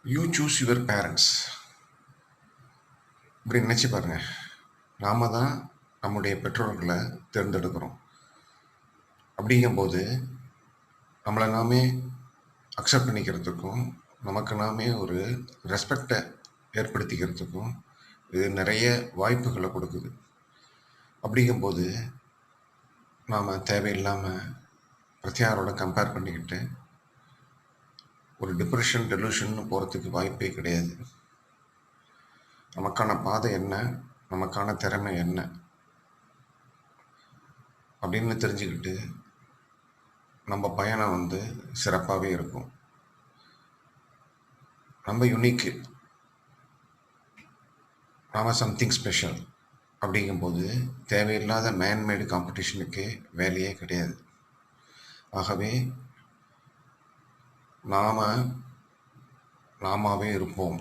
You choose your parents. இப்படி நினச்சி பாருங்க. நாம தான் நம்முடைய பெற்றோர்களை தேர்ந்தெடுக்கிறோம். அப்படிங்கும்போது நம்மளை நாமே அக்செப்ட் பண்ணிக்கிறதுக்கும் நமக்கு நாமே ஒரு ரெஸ்பெக்டை ஏற்படுத்திக்கிறதுக்கும் இது நிறைய வாய்ப்புகளை கொடுக்குது. அப்படிங்கும்போது நாம் தேவையில்லாமல் பிரத்தியாரோட கம்பேர் பண்ணிக்கிட்டு ஒரு டிப்ரெஷன் டெலூஷன்னு போகிறதுக்கு வாய்ப்பே கிடையாது. நமக்கான பாதை என்ன, நமக்கான திறமை என்ன அப்படின்னு தெரிஞ்சுக்கிட்டு நம்ம பயணம் சிறப்பாகவே இருக்கும். நம்ம யுனிக்கு, நாம் சம்திங் ஸ்பெஷல். அப்படிங்கும்போது தேவையில்லாத மேன்மேடு காம்படிஷனுக்கே வேலையே கிடையாது. ஆகவே நாமாவே இருப்போம்